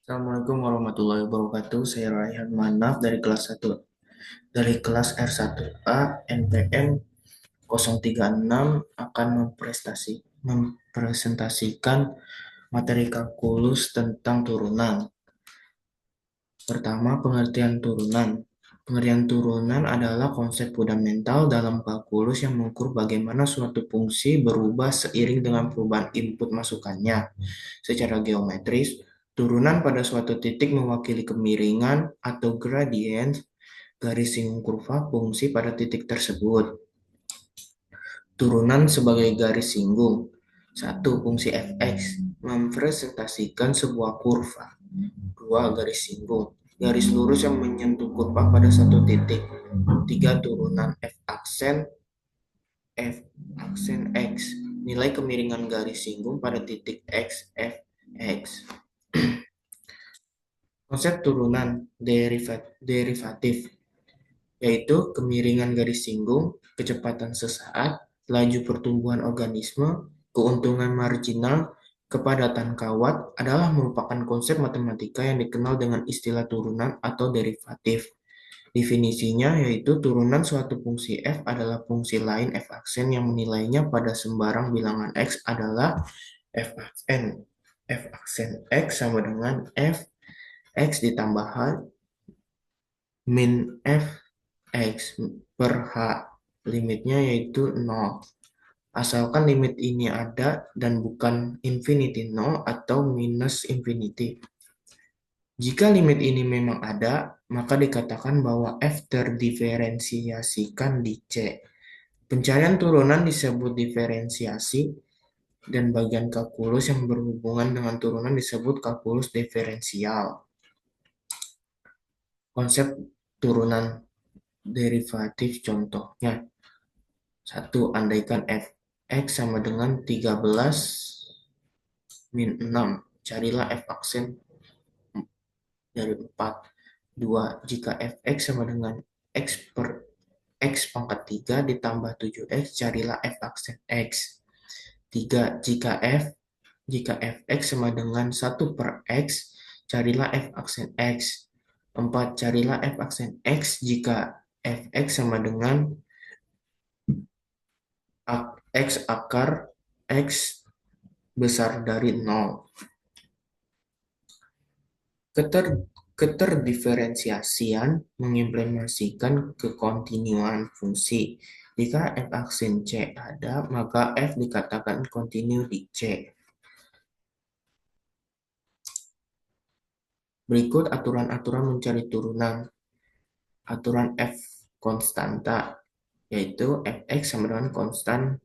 Assalamualaikum warahmatullahi wabarakatuh. Saya Raihan Manaf dari kelas R1A NPM 036 akan mempresentasikan materi kalkulus tentang turunan. Pertama, pengertian turunan. Pengertian turunan adalah konsep fundamental dalam kalkulus yang mengukur bagaimana suatu fungsi berubah seiring dengan perubahan input masukannya. Secara geometris, turunan pada suatu titik mewakili kemiringan atau gradien garis singgung kurva fungsi pada titik tersebut. Turunan sebagai garis singgung. Satu, fungsi fx mempresentasikan sebuah kurva. Dua, garis singgung. Garis lurus yang menyentuh kurva pada satu titik. Tiga, turunan f aksen x. Nilai kemiringan garis singgung pada titik x, fx. Konsep turunan derivatif, yaitu kemiringan garis singgung, kecepatan sesaat, laju pertumbuhan organisme, keuntungan marginal, kepadatan kawat adalah merupakan konsep matematika yang dikenal dengan istilah turunan atau derivatif. Definisinya yaitu turunan suatu fungsi f adalah fungsi lain f aksen yang menilainya pada sembarang bilangan x adalah f aksen. F aksen x sama dengan f x ditambah h min f x per h. Limitnya yaitu 0. Asalkan limit ini ada dan bukan infinity 0 atau minus infinity. Jika limit ini memang ada, maka dikatakan bahwa f terdiferensiasikan di C. Pencarian turunan disebut diferensiasi dan bagian kalkulus yang berhubungan dengan turunan disebut kalkulus diferensial. Konsep turunan derivatif contohnya. Satu, andaikan fx sama dengan 13 min 6. Carilah f aksen dari 4. 2. Jika fx sama dengan x per x pangkat 3 ditambah 7x, carilah f aksen x. 3. Jika fx sama dengan 1 per x, carilah f aksen x. 4. Carilah f aksen x jika fx sama dengan x akar x besar dari 0. Keterdiferensiasian mengimplementasikan kekontinuan fungsi. Jika f aksen C ada, maka f dikatakan kontinu di C. Berikut aturan-aturan mencari turunan. Aturan f konstanta, yaitu fx sama dengan konstan,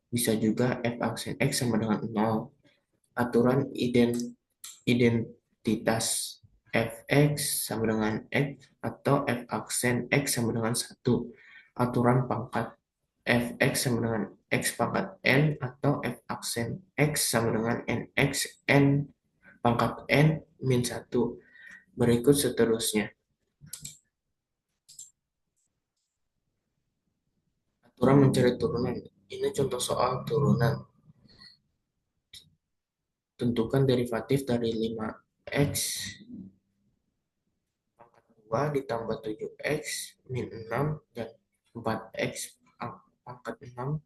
bisa juga f aksen x sama dengan 0. Aturan identitas fx sama dengan x atau f aksen x sama dengan 1. Aturan pangkat fx sama dengan x pangkat n atau f aksen x sama dengan nx n pangkat n min 1. Berikut seterusnya. Aturan mencari turunan. Ini contoh soal turunan. Tentukan derivatif dari 5x pangkat 2 ditambah 7x min 6 dan 4x pangkat 6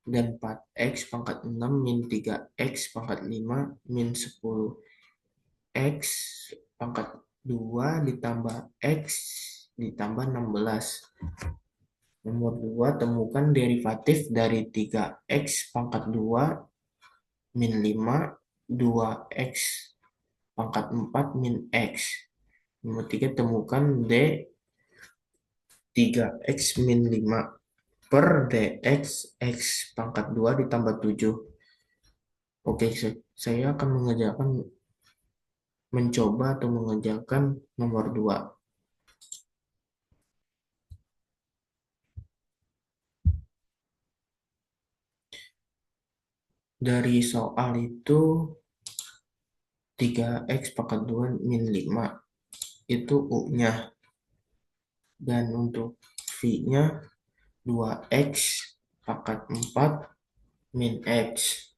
dan 4x pangkat 6 min 3x pangkat 5 min 10x pangkat 2 ditambah x ditambah 16. Nomor 2, temukan derivatif dari 3x pangkat 2 min 5, 2x pangkat 4 min x. Nomor 3, temukan d 3x min 5 per dx x pangkat 2 ditambah 7. Oke, saya akan mencoba atau mengerjakan nomor 2. Dari soal itu 3x pangkat 2 min 5 itu U-nya. Dan untuk V-nya 2x pangkat 4 min x.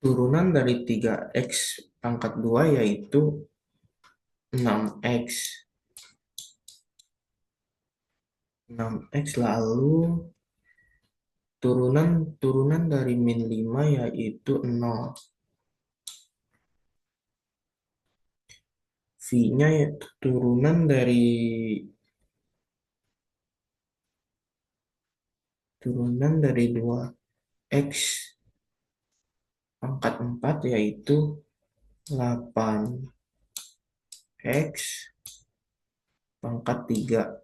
Turunan dari 3x pangkat 2 yaitu 6x. 6x lalu turunan turunan dari min 5 yaitu 0. V-nya yaitu turunan dari 2x pangkat 4 yaitu 8x pangkat 3.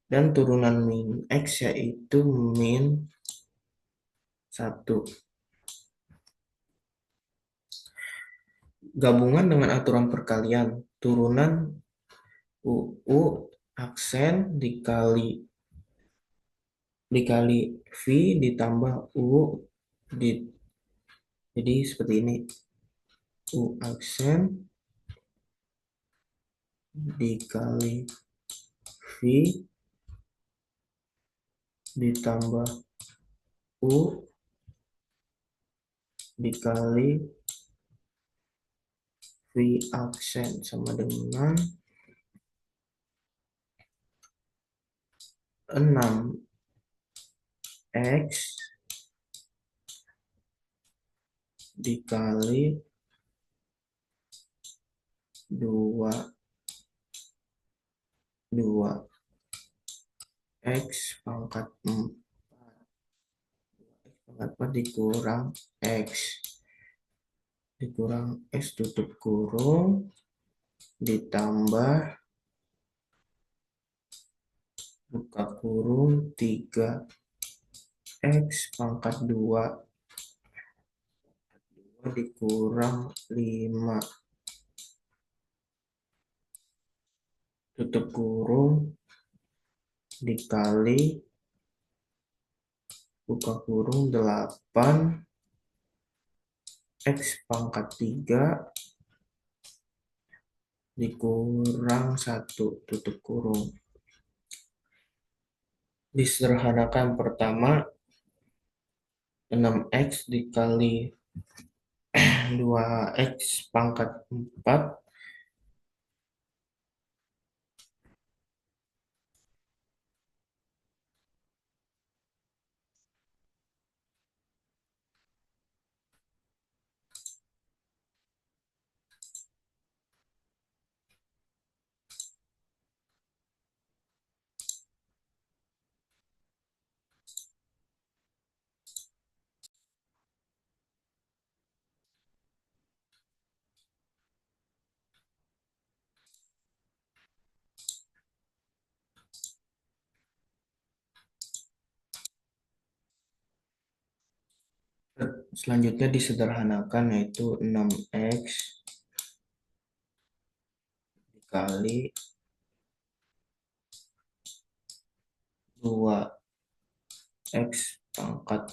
Dan turunan min x yaitu min 1. Gabungan dengan aturan perkalian. Turunan UU aksen dikali V ditambah U di, jadi seperti ini. U aksen dikali V ditambah U dikali V aksen sama dengan 6x dikali 2x pangkat 4 dikurang x tutup kurung ditambah buka kurung 3x pangkat 2 dikurang 5 tutup kurung dikali buka kurung 8x pangkat 3 dikurang 1 tutup kurung. Disederhanakan pertama 6x dikali 2x pangkat 4 selanjutnya disederhanakan yaitu 6x dikali 2x pangkat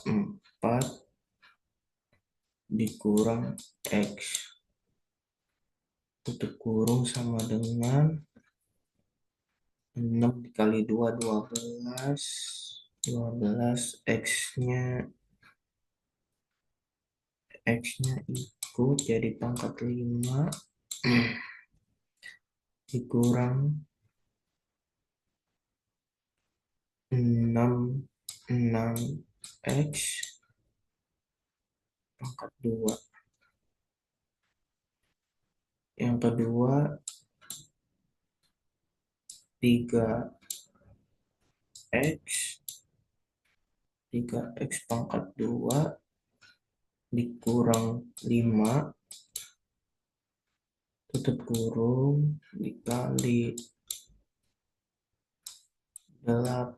4 dikurang x tutup kurung sama dengan 6 dikali 2 12 x-nya ikut jadi pangkat 5 dikurang 6 x pangkat 2. Yang kedua 3x 3x pangkat 2 dikurang 5 tutup kurung dikali 8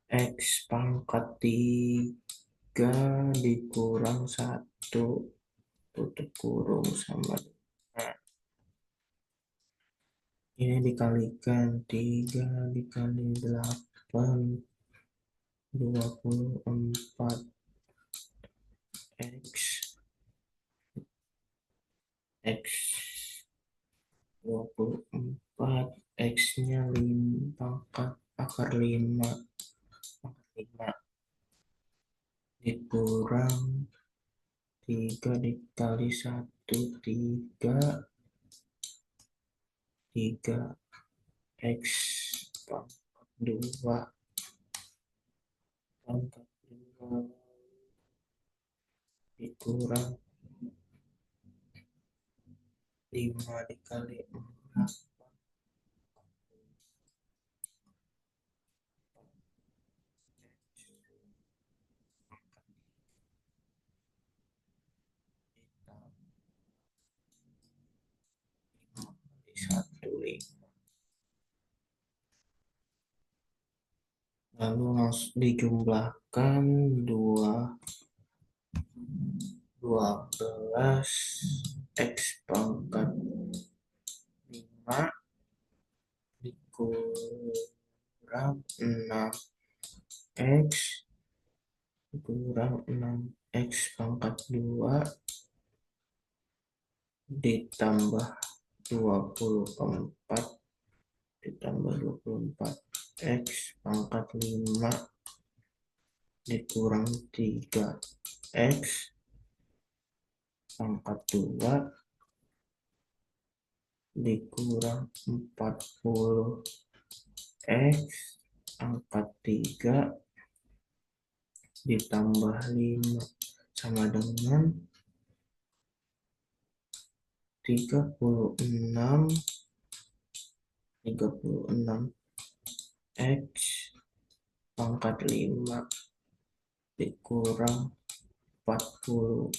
x pangkat 3 dikurang 1 tutup kurung sama dengan ini dikalikan 3 dikali 8 24 x 24 x-nya 5 pangkat akar 5 5 dikurang 3 dikali 1, 3, 3x pangkat 2 pangkat 5 dikurang 5 dikali 4 ditambah 5 lalu langsung dijumlahkan 12 x pangkat 5 dikurang 6x dikurang 6x pangkat 2 ditambah 24 ditambah 24x pangkat 5 dikurang 3x pangkat 2 dikurang 40x pangkat 3 ditambah 5 sama dengan 36 x pangkat 5 dikurang 40x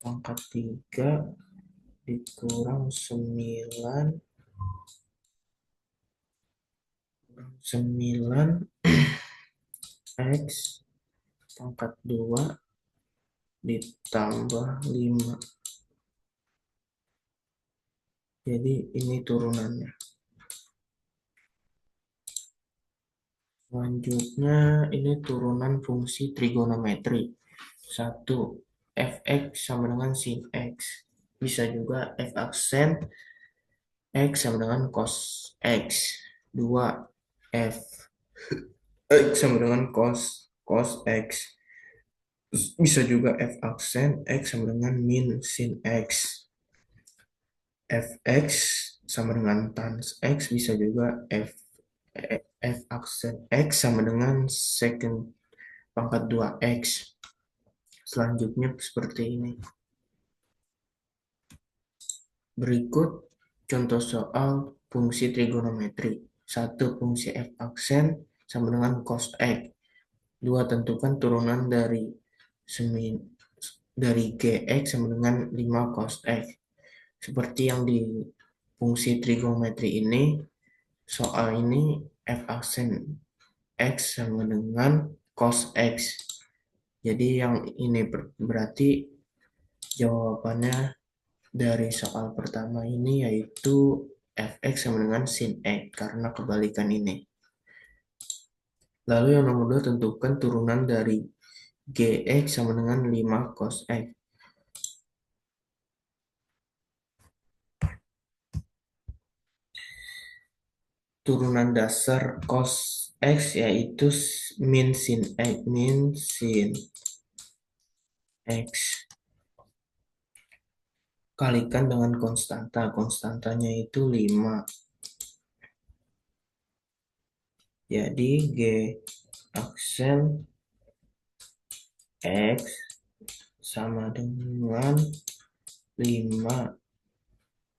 pangkat 3 dikurang 9 x pangkat 2 ditambah 5. Jadi ini turunannya. Selanjutnya ini turunan fungsi trigonometri. 1. Fx sama dengan sin x. Bisa juga f aksen x sama dengan cos x. 2. F x sama dengan cos x. Bisa juga f aksen x sama dengan min sin x. Fx sama dengan tan x, bisa juga f aksen x sama dengan secant pangkat 2x. Selanjutnya seperti ini. Berikut contoh soal fungsi trigonometri. 1. Fungsi f aksen sama dengan cos x. 2. Tentukan turunan dari gx sama dengan 5 cos x. Seperti yang di fungsi trigonometri ini, soal ini f aksen x sama dengan cos x. Jadi yang ini berarti jawabannya dari soal pertama ini yaitu fx sama dengan sin x karena kebalikan ini. Lalu yang nomor 2, tentukan turunan dari gx sama dengan 5 cos x. Turunan dasar cos x yaitu min sin x kalikan dengan konstanta. Konstantanya itu 5. Jadi G aksen X sama dengan 5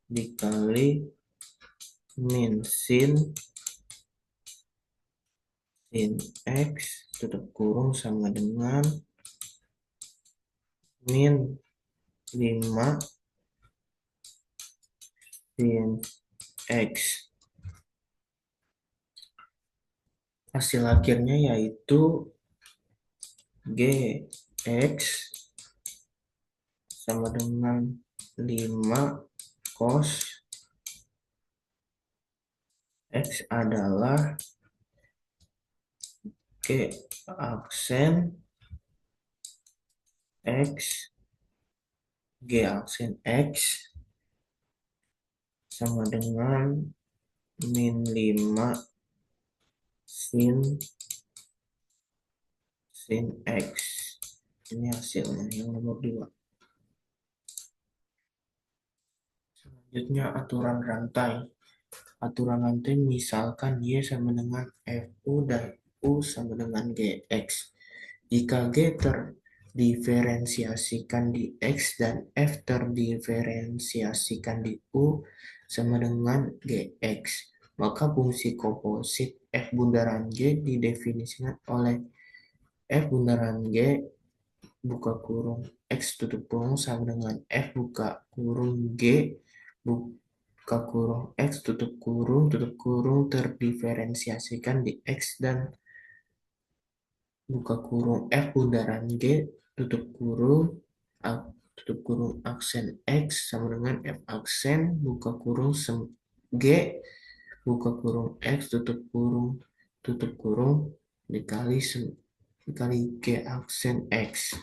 dikali min sin X tutup kurung sama dengan min 5 sin X. Hasil akhirnya yaitu Gx sama dengan 5 cos X adalah G aksen X G aksen X sama dengan min 5 sin X. Ini hasilnya yang nomor 2. Selanjutnya aturan rantai. Aturan rantai misalkan Y sama dengan FU dan U sama dengan GX. Jika G terdiferensiasikan di X dan F terdiferensiasikan di U sama dengan GX, maka fungsi komposit F bundaran G didefinisikan oleh F bundaran G buka kurung X tutup kurung sama dengan F buka kurung G buka kurung X tutup kurung terdiferensiasikan di X dan buka kurung F bundaran G tutup kurung tutup kurung aksen X sama dengan F aksen buka kurung G buka kurung X tutup kurung dikali dikali G aksen X,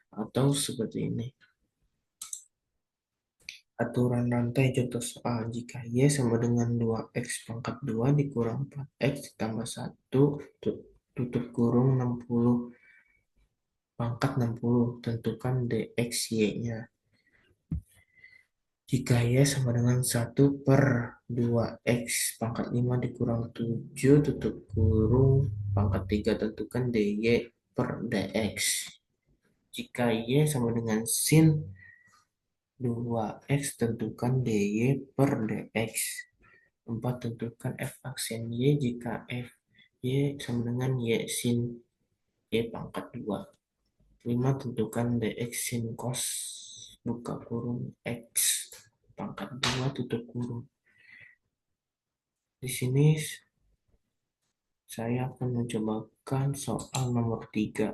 atau seperti ini. Aturan rantai contoh soal, jika Y sama dengan 2X pangkat 2 dikurang 4X ditambah 1 tutup kurung 60 pangkat 60, tentukan dx Y-nya. Jika Y sama dengan 1/2X pangkat 5 dikurang 7 tutup kurung pangkat 3, tentukan dy per dx. Jika Y sama dengan sin 2X, tentukan dy per dx. 4. Tentukan f aksen Y jika f Y sama dengan Y sin Y pangkat 2. 5. Tentukan dx sin cos buka kurung X pangkat 2 tutup kurung. Di sini saya akan mencobakan soal nomor 3.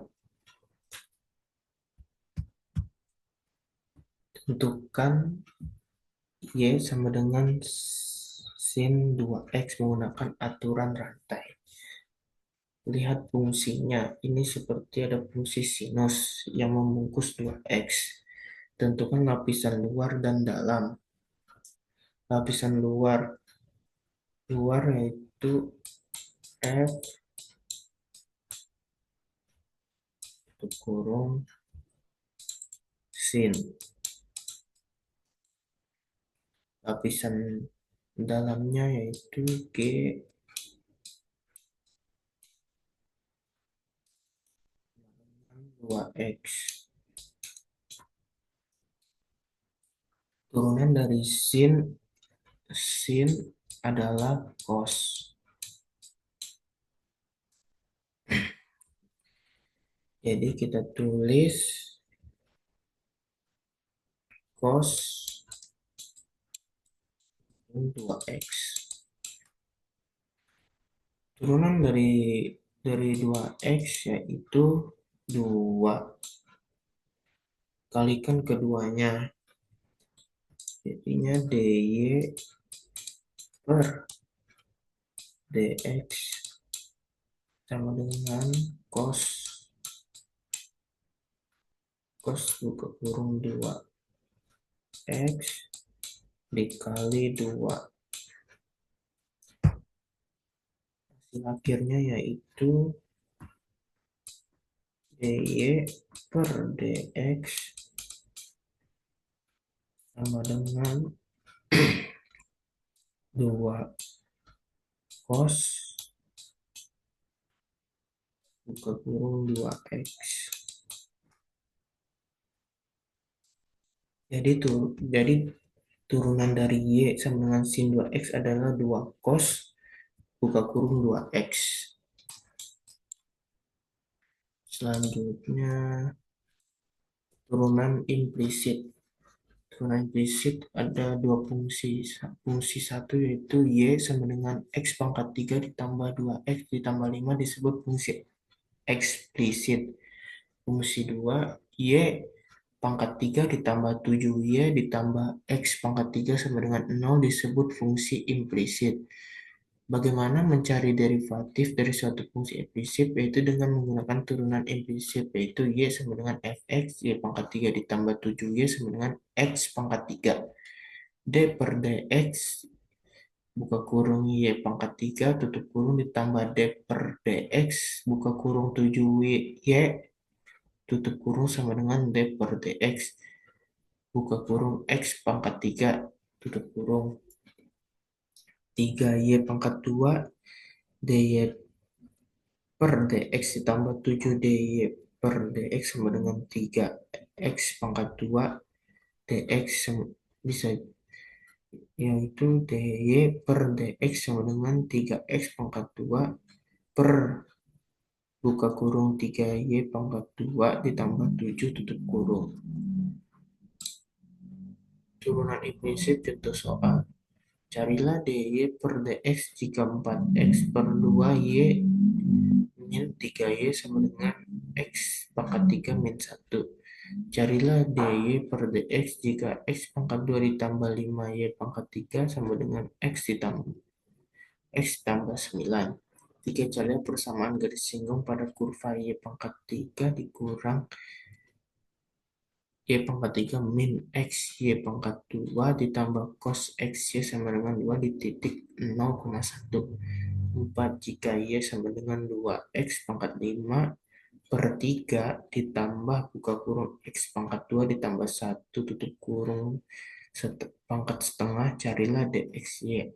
Tentukan Y sama dengan sin 2X menggunakan aturan rantai. Lihat fungsinya. Ini seperti ada fungsi sinus yang membungkus 2X. Tentukan lapisan luar dan dalam. Lapisan luar yaitu F tutup kurung sin. Lapisan dalamnya yaitu G 2X. Turunan dari sin adalah cos. Jadi kita tulis cos 2X. Turunan dari 2X yaitu 2. Kalikan keduanya. Jadinya dy per dx sama dengan cos buka kurung 2x dikali 2. Hasil akhirnya yaitu dy per dx sama dengan 2 cos buka kurung 2x. Jadi turunan dari Y sama dengan sin 2X adalah 2 cos buka kurung 2X. Selanjutnya, turunan implisit. Turunan implisit ada dua fungsi. Fungsi satu yaitu Y sama dengan X pangkat 3 ditambah 2X ditambah 5 disebut fungsi eksplisit. Fungsi 2, Y pangkat 3 ditambah 7Y ditambah X pangkat 3 sama dengan 0 disebut fungsi implisit. Bagaimana mencari derivatif dari suatu fungsi implisit, yaitu dengan menggunakan turunan implisit, yaitu Y sama dengan fx, Y pangkat 3 ditambah 7Y sama dengan X pangkat 3. D per dx buka kurung Y pangkat 3 tutup kurung ditambah D per DX, buka kurung 7Y, tutup kurung sama dengan D per DX, buka kurung X pangkat 3 tutup kurung 3Y pangkat 2, DY per DX ditambah 7DY per DX sama dengan 3X pangkat 2, DX bisa, yaitu DY per DX sama dengan 3X pangkat 2 per buka kurung 3Y pangkat 2 ditambah 7 tutup kurung. Turunan implisit contoh soal. Carilah DY per DX jika 4X per 2Y min 3Y sama dengan X pangkat 3 min 1. Carilah DY per DX jika X pangkat 2 ditambah 5Y pangkat 3 sama dengan X tambah 9. Jika carilah persamaan garis singgung pada kurva Y pangkat 3 dikurang Y pangkat 3 min X Y pangkat 2 ditambah cos X Y sama dengan 2 di titik 0,1. 4 jika Y sama dengan 2X pangkat 5 per 3 ditambah buka kurung X pangkat 2 ditambah 1 tutup kurung pangkat setengah, carilah DX Y.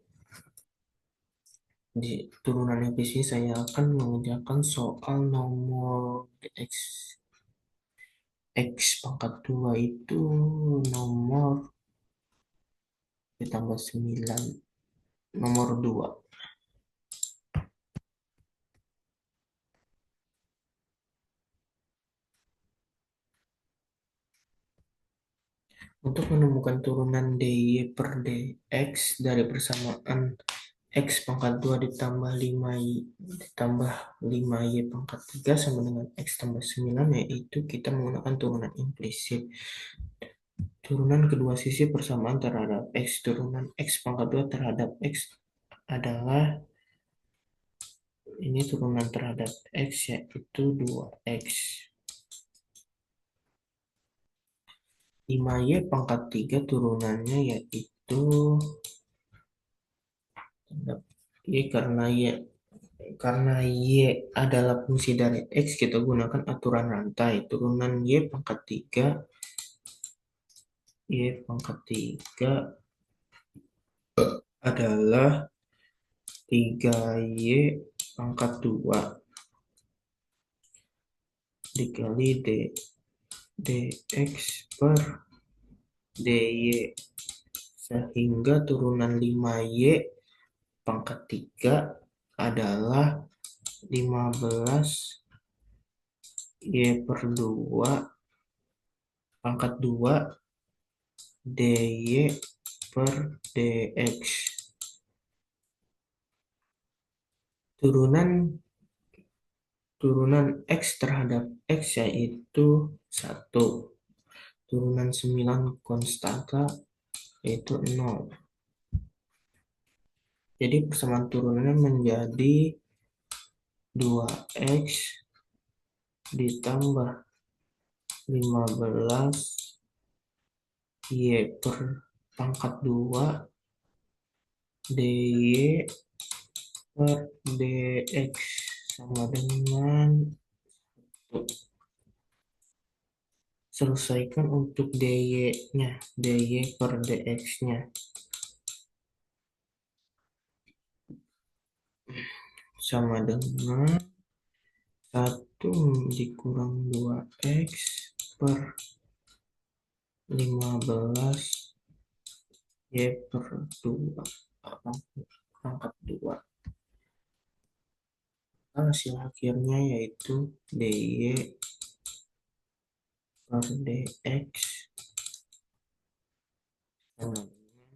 Di turunan yang sini saya akan mengerjakan soal nomor DX X pangkat 2 itu nomor ditambah 9, nomor 2. Untuk menemukan turunan DY per DX dari persamaan X pangkat 2 ditambah 5Y ditambah 5Y pangkat 3 sama dengan X tambah 9, yaitu kita menggunakan turunan implisit. Turunan kedua sisi persamaan terhadap X. Turunan X pangkat 2 terhadap X adalah, ini turunan terhadap X yaitu 2X. 5Y pangkat 3 turunannya yaitu Y, karena Y adalah fungsi dari X, kita gunakan aturan rantai. Turunan Y pangkat 3, Y pangkat 3 adalah 3Y pangkat 2 dikali DX per DY. Sehingga turunan 5Y pangkat 3 adalah 15Y per 2 pangkat 2 DY per DX. Turunan X terhadap X yaitu 1. Turunan 9 konstanta yaitu 0. Jadi persamaan turunannya menjadi 2X ditambah 15Y per pangkat 2 DY per DX sama dengan, selesaikan untuk DY-nya, DY per DX-nya. Sama dengan 1 dikurang 2X per 15Y per 2 pangkat 2. Hasil akhirnya yaitu DY per DX sama dengan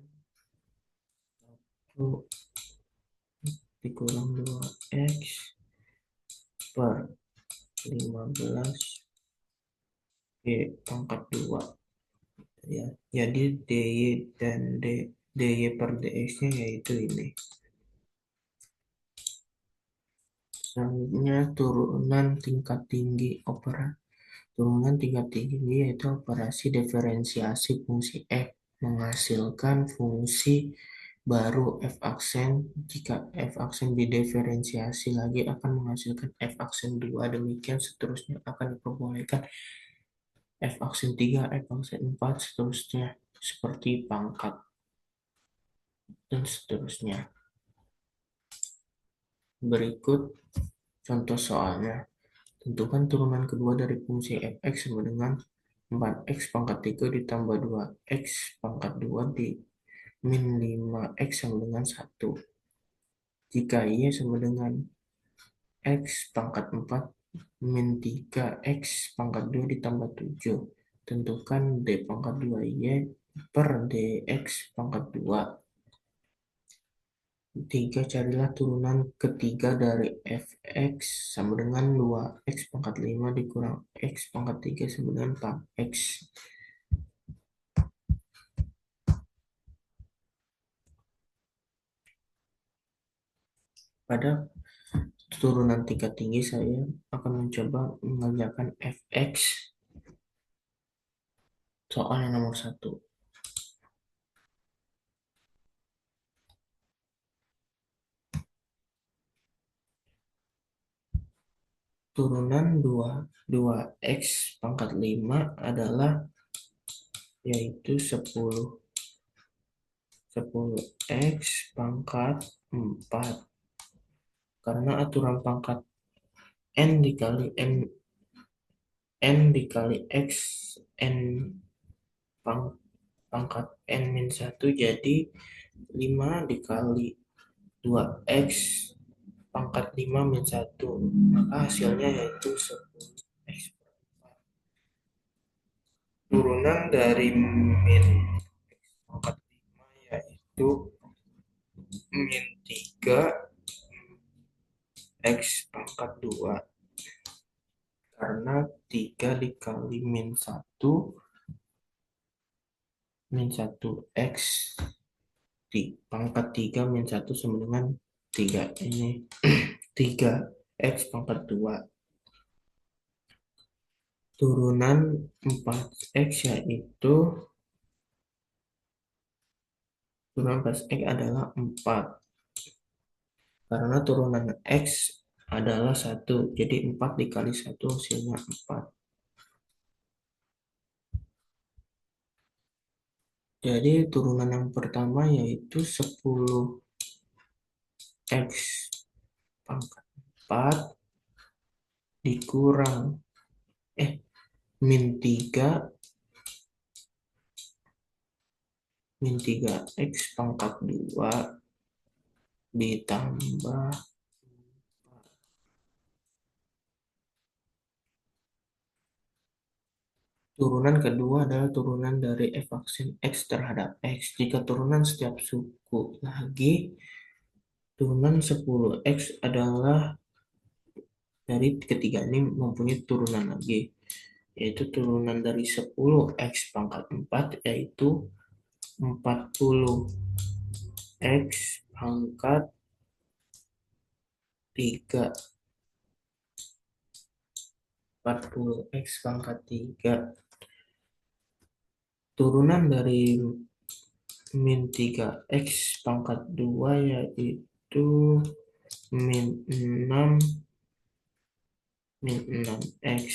1 dikurang 2X per 15Y pangkat 2. Ya, jadi DY dan DY per DX-nya yaitu ini. Selanjutnya turunan tingkat tinggi Turunan tingkat tinggi yaitu operasi diferensiasi fungsi F menghasilkan fungsi baru F aksen. Jika F aksen didiferensiasi lagi akan menghasilkan F aksen 2. Demikian seterusnya akan diperbolehkan F aksen 3, F aksen 4, seterusnya. Seperti pangkat dan seterusnya. Berikut contoh soalnya. Tentukan turunan kedua dari fungsi fx sama dengan 4x pangkat 3 ditambah 2x pangkat 2 di min 5x sama dengan 1. Jika y sama dengan x pangkat 4 min 3x pangkat 2 ditambah 7. Tentukan d pangkat 2y per dx pangkat 2. 3. Carilah turunan ketiga dari fx sama dengan 2x pangkat 5 dikurang x pangkat 3 sama dengan 4x. Pada turunan tingkat tinggi saya akan mencoba mengerjakan fx soal yang nomor 1. Turunan 2x pangkat 5 adalah yaitu 10x pangkat 4. Karena aturan pangkat n dikali n dikali x n pangkat n min 1 jadi 5 dikali 2x pangkat 5 min 1. Maka hasilnya yaitu 10x. Turunan dari min pangkat 5 yaitu min 3 x pangkat 2. Karena 3 dikali min 1 x di pangkat 3 min 1 sama dengan 3. Ini 3 x pangkat 2. Turunan 4x yaitu turunan 4x adalah 4. Karena turunan x adalah 1. Jadi 4 dikali 1 hasilnya 4. Jadi turunan yang pertama yaitu 10x pangkat 4 dikurang min 3 x pangkat 2 ditambah turunan kedua adalah turunan dari f aksen x terhadap x. Jika turunan setiap suku lagi, turunan 10x adalah dari ketiga ini mempunyai turunan lagi, yaitu turunan dari 10x pangkat 4 yaitu 40x pangkat 3. 40x pangkat 3. Turunan dari min 3x pangkat 2 yaitu min 6x.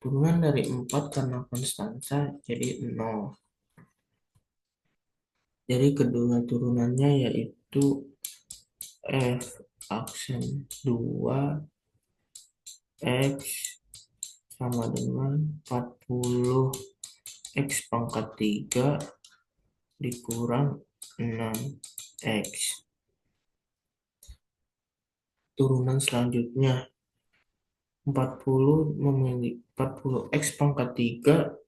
Turunan dari 4 karena konstanta jadi 0. Jadi kedua turunannya yaitu f aksen 2x sama dengan 40x pangkat 3 dikurang 6x. Turunan selanjutnya 40x pangkat 3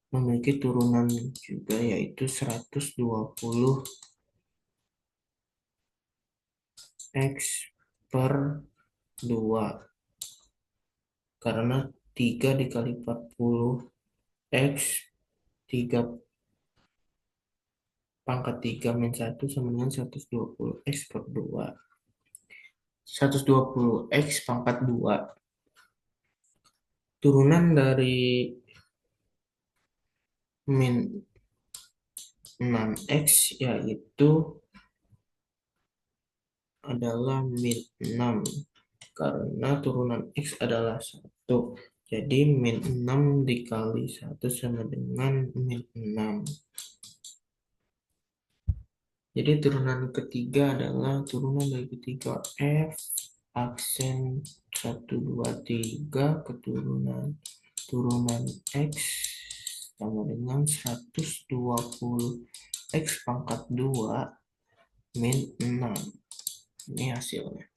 memiliki turunan juga yaitu 120x per 2. Karena 3 dikali 40x 3 pangkat 3 min 1 sama dengan 120x per 2. 120x pangkat 2. Turunan dari min 6x yaitu adalah min 6 karena turunan x adalah 1. Jadi min 6 dikali 1 sama dengan min 6. Jadi turunan ketiga adalah turunan dari ketiga f aksen 1, 2, 3 keturunan turunan x sama dengan 120 x pangkat 2 min 6. Ini hasilnya.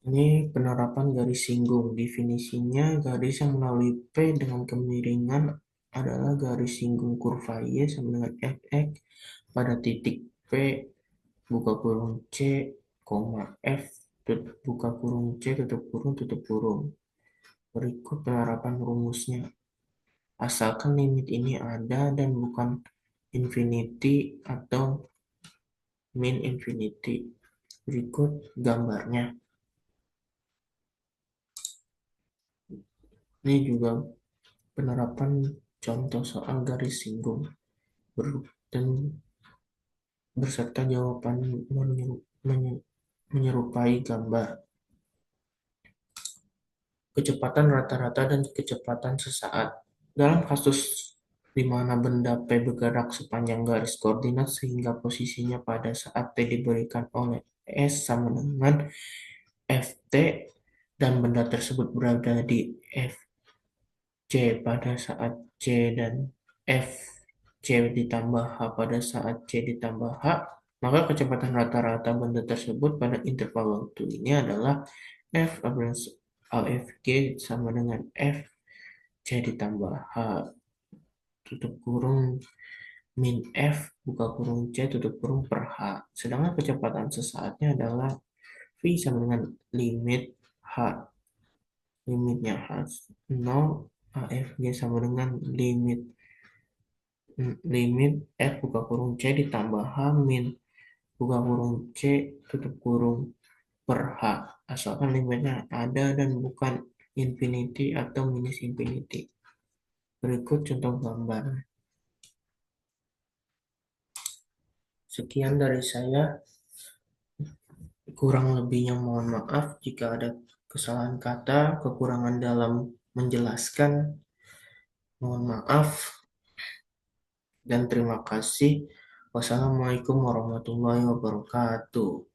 Ini penerapan garis singgung. Definisinya, garis yang melalui P dengan kemiringan adalah garis singgung kurva Y sama dengan fx pada titik P buka kurung C, F buka kurung C tutup kurung. Berikut penerapan rumusnya. Asalkan limit ini ada dan bukan infinity atau min infinity. Berikut gambarnya. Ini juga penerapan contoh soal garis singgung dan berserta jawaban menyerupai gambar. Kecepatan rata-rata dan kecepatan sesaat. Dalam kasus di mana benda P bergerak sepanjang garis koordinat sehingga posisinya pada saat T diberikan oleh S sama dengan Ft dan benda tersebut berada di Fc pada saat C dan Fc ditambah H pada saat C ditambah H, maka kecepatan rata-rata benda tersebut pada interval waktu ini adalah F AFG sama dengan Fc ditambah H tutup kurung min F buka kurung C tutup kurung per H. Sedangkan kecepatan sesaatnya adalah V sama dengan limit H. Limitnya H 0, AFG sama dengan limit F buka kurung C ditambah H min buka kurung C tutup kurung per H. Asalkan limitnya ada dan bukan infinity atau minus infinity. Berikut contoh gambar. Sekian dari saya. Kurang lebihnya mohon maaf jika ada kesalahan kata, kekurangan dalam menjelaskan. Mohon maaf dan terima kasih. Wassalamualaikum warahmatullahi wabarakatuh.